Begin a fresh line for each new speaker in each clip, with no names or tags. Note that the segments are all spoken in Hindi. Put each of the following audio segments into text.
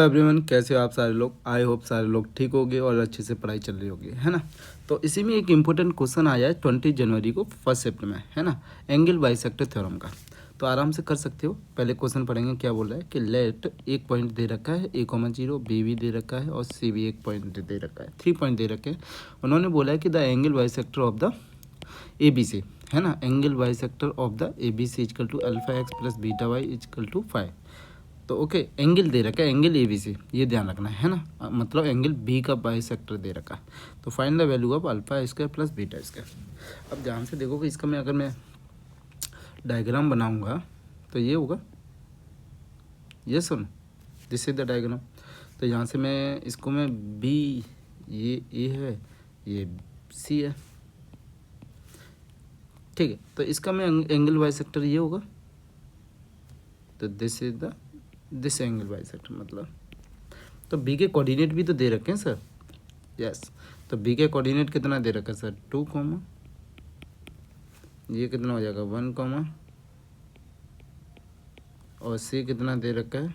एवरीवन, कैसे हो आप सारे लोग। आई होप सारे लोग ठीक होंगे और अच्छे से पढ़ाई चल रही होगी, है ना। तो इसी में एक इम्पोर्टेंट क्वेश्चन आया है 20 जनवरी को फर्स्ट शिफ्ट में, है ना, एंगल बाइसेक्टर थ्योरम का। तो आराम से कर सकते हो। पहले क्वेश्चन पढ़ेंगे। क्या बोल रहा है कि लेट एक पॉइंट दे रखा है a,0, बी भी दे रखा है और सी भी एक पॉइंट दे रखा है, 3 पॉइंट दे रखे हैं। उन्होंने बोला है कि the angle bisector of the A B C, है ना, angle bisector of the A B C equal to alpha x plus beta y equal to 5। तो ओके, एंगल दे रखा है, एंगल ए बी सी, ये ध्यान रखना है ना, मतलब एंगल बी का बाइसेक्टर दे रखा है। तो find the value of alpha square plus beta square. अब ध्यान से देखो कि इसका अगर मैं डायग्राम बनाऊंगा तो ये होगा, ये सुन, दिस इज द डायग्राम। तो यहाँ से मैं इसको मैं बी, ये ए है, ये सी है, ठीक है। तो इसका मैं एंगल बाइसेक्टर ये होगा। तो this is the this angle bisector मतलब। तो बी के कोऑर्डिनेट भी तो दे रखे हैं सर। यस, तो बी के कोऑर्डिनेट कितना दे रखा है सर, 2, ये कितना हो जाएगा 1, और सी कितना दे रखा है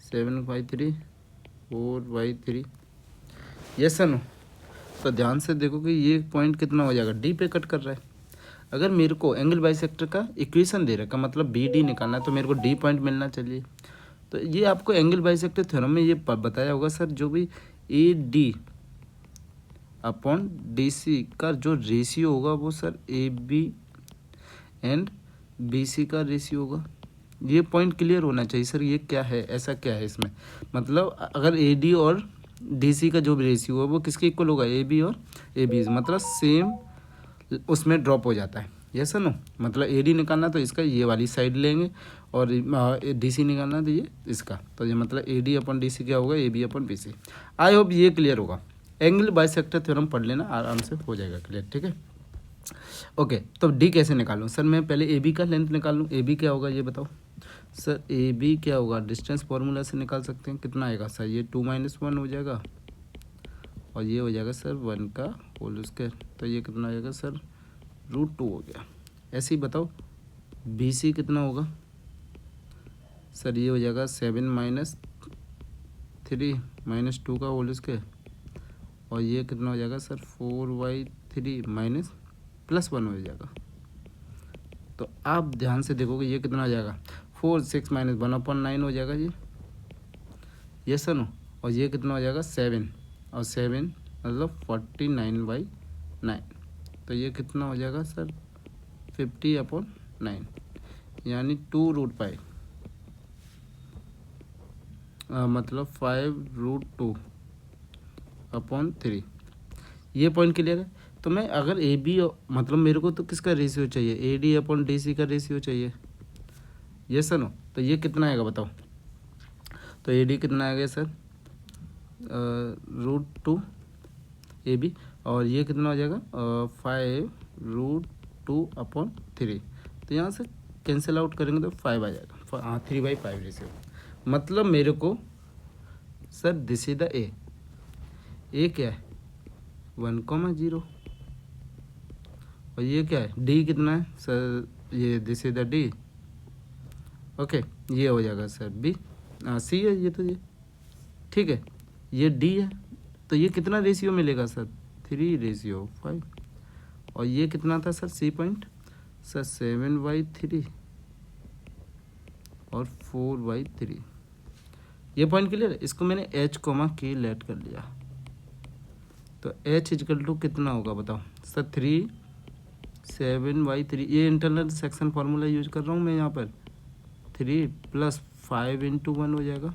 7/3, 4/3। Yes sir no. तो ध्यान से देखो कि ये पॉइंट कितना हो जाएगा, डी पे कट कर रहा है। अगर मेरे को एंगल बाइसेक्टर का इक्वेशन दे रखा, मतलब बी डी निकालना है, तो मेरे को डी पॉइंट मिलना चाहिए। तो ये आपको एंगल बाइसेक्टर थ्योरम में ये बताया होगा सर, जो भी A D upon D C का जो रेशियो होगा वो sir A B and B C का रेशियो होगा। ये पॉइंट क्लियर होना चाहिए सर। ये क्या है, ऐसा क्या है इसमें, मतलब अगर ए डी और डी सी का जो भी रेशियो है वो किसके इक्वल होगा, ए बी और ए बी, मतलब सेम उसमें ड्रॉप हो जाता है। यस नो, मतलब ए डी निकालना तो इसका ये वाली साइड लेंगे और डी सी निकालना तो ये इसका। तो ये मतलब A D upon D C क्या होगा, A B upon B C. I hope ये क्लियर होगा। एंगल बाइसेक्टर थ्योरम पढ़ लेना, आराम से हो जाएगा क्लियर, ठीक है। ओके, तो डी कैसे निकालूं सर, मैं पहले ए बी का लेंथ निकाल लूँ। ए बी क्या होगा ये बताओ सर। ए बी क्या होगा, डिस्टेंस फार्मूला से निकाल सकते हैं। कितना आएगा सर, ये 2 - 1 हो जाएगा और ये हो जाएगा सर 1 का होल स्क्वायर। तो ये कितना हो जाएगा सर, √2 हो गया। ऐसे ही बताओ बी सी कितना होगा सर, ये हो जाएगा 7 - 3 - 2 का होल स्क्वायर, और ये कितना हो जाएगा सर 4/3 माइनस +1 हो जाएगा। तो आप ध्यान से देखोगे ये कितना हो जाएगा 4 6 - 1/9 हो जाएगा जी, ये सर नो। और ये कितना हो जाएगा 7, और 7 मतलब 49/9। तो ये कितना हो जाएगा सर 50/9, यानी 2√5, मतलब 5√2/3। ये पॉइंट क्लियर है। तो मैं अगर ए बी, मतलब मेरे को तो किसका रेशियो चाहिए, A D upon D C का रेशियो चाहिए। ये सर नो। तो ये कितना आएगा बताओ। तो ए डी कितना आएगा सर √2 ए बी, और ये कितना हो जाएगा 5√2/3। तो यहाँ से कैंसिल आउट करेंगे तो 5 आ जाएगा, हाँ 3/5 रेशियो। मतलब मेरे को सर दिस इज द ए क्या है 1, 0, और ये क्या है डी कितना है सर, ये this is the D. Okay, ये हो जाएगा सर बी, सी है ये, तो ये ठीक है, ये डी है। तो ये कितना रेशियो मिलेगा सर 3:5, और ये कितना था सर सी पॉइंट सर 7/3 और 4/3। ये पॉइंट क्लियर है। इसको मैंने H, K लेट कर लिया। तो H इजकल टू कितना होगा बताओ सर 3 7/3। ये इंटरनल सेक्शन फार्मूला यूज कर रहा हूँ मैं यहाँ पर। 3 + 5 × 1 हो जाएगा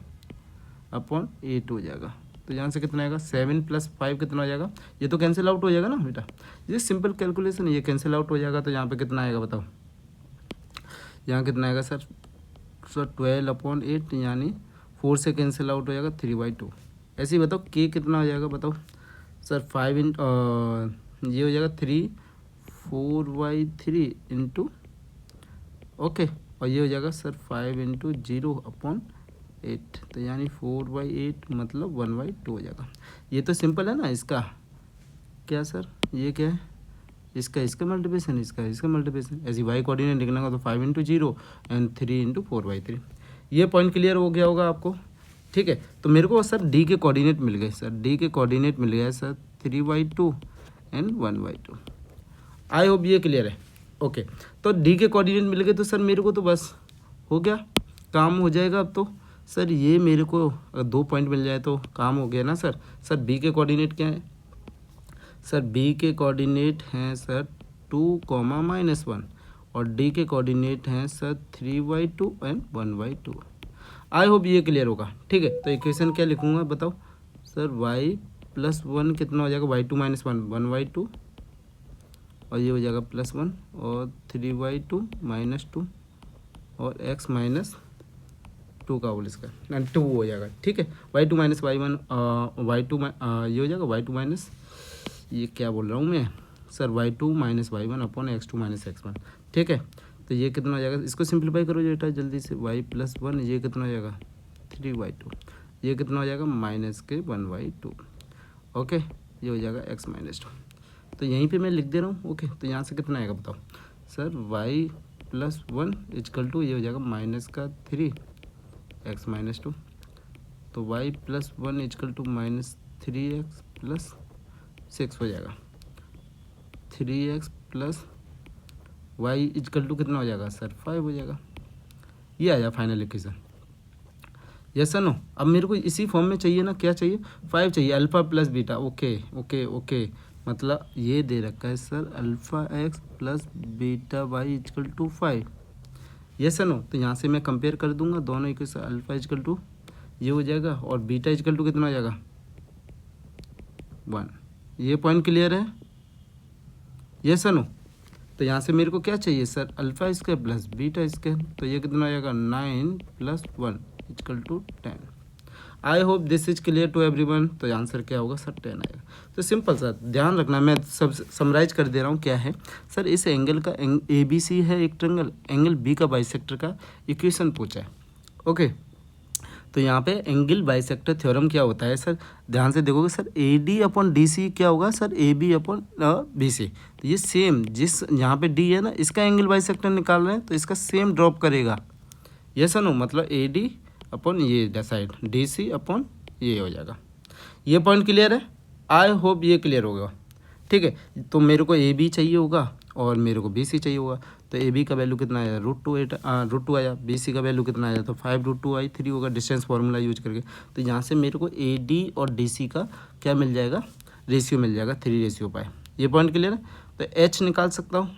अपॉन 8 हो जाएगा। तो यहाँ से कितना आएगा 7 + 5 कितना हो जाएगा, ये तो कैंसिल आउट हो जाएगा ना बेटा, ये सिंपल कैलकुलेशन है, ये कैंसिल आउट हो जाएगा। तो यहाँ पे कितना आएगा बताओ, यहाँ कितना आएगा सर 12/8, यानी 4 से कैंसिल आउट हो जाएगा 3/2। ऐसे ही बताओ के कितना हो जाएगा बताओ सर 5 ये हो जाएगा 3 4/3 इंटू, ओके, और ये हो जाएगा सर 5 × 0/8। तो यानी 4/8 मतलब 1/2 हो जाएगा। ये तो सिंपल है ना। इसका क्या सर, ये क्या है, इसका मल्टीप्लिकेशन, इसका मल्टीप्लिकेशन। ऐसे वाई कोऑर्डिनेट लिखना होगा तो 5 × 0 एंड 3 × 4/3। ये पॉइंट क्लियर हो गया होगा आपको। ठीक है। तो मेरे को सर डी के कोऑर्डिनेट मिल गए सर, डी के कोऑर्डिनेट मिल गया सर 3/2 एंड 1/2। आई होप ये क्लियर है। ओके, तो डी के कोऑर्डिनेट मिल गए तो सर मेरे को तो बस हो गया, काम हो जाएगा अब तो। सर ये मेरे को अगर 2 पॉइंट मिल जाए तो काम हो गया ना सर। सर बी के कोऑर्डिनेट क्या है सर? बी के कोऑर्डिनेट हैं सर 2, -1 और डी के कोऑर्डिनेट हैं सर 3/2 एंड 1/2। आई होप ये क्लियर होगा। ठीक है, तो इक्वेशन क्या लिखूंगा बताओ सर? y+1 कितना हो जाएगा? y2 - 1 1/2 और ये हो जाएगा +1 और 3/2 -2 और x -2 का होल स्क्वायर 2 हो जाएगा। ठीक है, y2 - y1 y2 ये हो जाएगा y2 माइनस, ये क्या बोल रहा हूँ मैं sir? y2 - y1 upon x2 - x1। ठीक है, तो ये कितना हो जाएगा? इसको सिंप्लीफाई करो बेटा जल्दी से। y+1 ये कितना हो जाएगा? 3/2। ये कितना हो जाएगा? -1/2। ओके, ये हो जाएगा x -2। तो यहीं पे मैं लिख दे रहा हूँ। ओके, तो यहाँ से कितना आएगा बताओ सर? y+1 = ये हो जाएगा -3 x -2। तो y+1 = -3x + 6 हो जाएगा। 3x + y = कितना हो जाएगा सर? 5 हो जाएगा। ये आ जाएगा फाइनल इक्वेशन। Yes no? अब मेरे को इसी फॉर्म में चाहिए ना, क्या चाहिए? 5 चाहिए, alpha plus beta. Okay okay okay, मतलब ये दे रखा है sir α(x) + βy = 5। Yes no? तो यहाँ से मैं कंपेयर कर दूंगा दोनों इक्वेशन। अल्फ़ा = ये हो जाएगा और बीटा = कितना हो जाएगा? 1। ये पॉइंट क्लियर है? Yes no? तो यहाँ से मेरे को क्या चाहिए सर? α² + β²। तो ये कितना हो जाएगा? 9 + 1 = 10। I hope this is clear to everyone. तो आंसर क्या होगा सर? 10 आएगा। तो सिंपल सर, ध्यान रखना, मैं सब समराइज कर दे रहा हूँ क्या है सर। इस एंगल का ABC है एक ट्रायंगल, एंगल बी का बाइसेक्टर का इक्वेशन पूछा है। ओके, तो यहाँ पे एंगल बाइसेक्टर थ्योरम क्या होता है सर? ध्यान से देखोगे सर, AD/DC क्या होगा सर? AB/BC। तो ये सेम, जिस यहाँ पे D है ना, इसका एंगल बाइसेक्टर निकाल रहे हैं तो इसका सेम ड्रॉप करेगा। ये सर नो, मतलब AD/ ये साइड DC/ ये हो जाएगा। ये पॉइंट क्लियर है? आई होप ये क्लियर होगा। ठीक है, तो मेरे को AB चाहिए होगा और मेरे को BC चाहिए होगा। तो AB का वैल्यू कितना आया? √2 आया। BC का वैल्यू कितना आया? तो 5√2 होगा डिस्टेंस फार्मूला यूज करके। तो यहाँ से मेरे को AD और DC का क्या मिल जाएगा? रेशियो मिल जाएगा 3:5। ये पॉइंट क्लियर है? तो H निकाल सकता हूँ,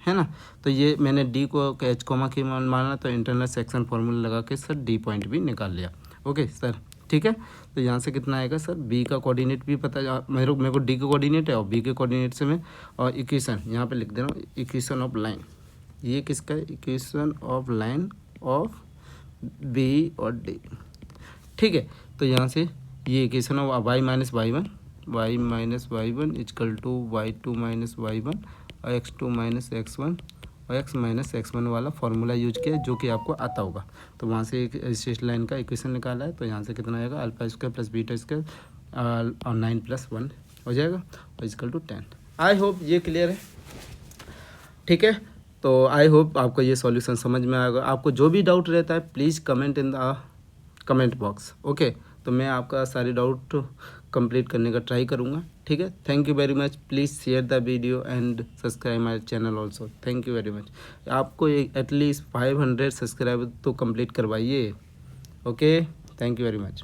है ना? तो ये मैंने D को H, के माना, तो इंटरनल सेक्शन फार्मूला लगा के सर D पॉइंट भी निकाल लिया। ओके सर, ठीक है। तो यहाँ से कितना आएगा सर? B का कोऑर्डिनेट भी पता है मेरे को D का कोऑर्डिनेट है और B के कोऑर्डिनेट से मैं, और इक्वेशन यहाँ पे लिख दे रहा हूँ, इक्वेशन ऑफ लाइन। ये किसका है? Equation of line of B और D। ठीक है, तो यहाँ से ये equation of y - y1 = y2 - y1 और x2 - x1 और x - x1 वाला फार्मूला यूज किया जो कि आपको आता होगा। तो वहाँ से एक स्ट्रेट लाइन का इक्वेशन निकाला है। तो यहाँ से कितना आएगा? α² + β² और 9 + 1 हो जाएगा और = 10। आई होप ये क्लियर है। ठीक है, तो आई होप आपको ये सॉल्यूशन समझ में आएगा। आपको जो भी डाउट रहता है please comment in the comment box. Okay, तो मैं आपका सारे डाउट कंप्लीट करने का ट्राई करूँगा। ठीक है, thank you very much. Please share the video and subscribe my channel also. Thank you very much. आपको एटलीस्ट 500 सब्सक्राइबर तो कंप्लीट करवाइए। Okay, thank you very much.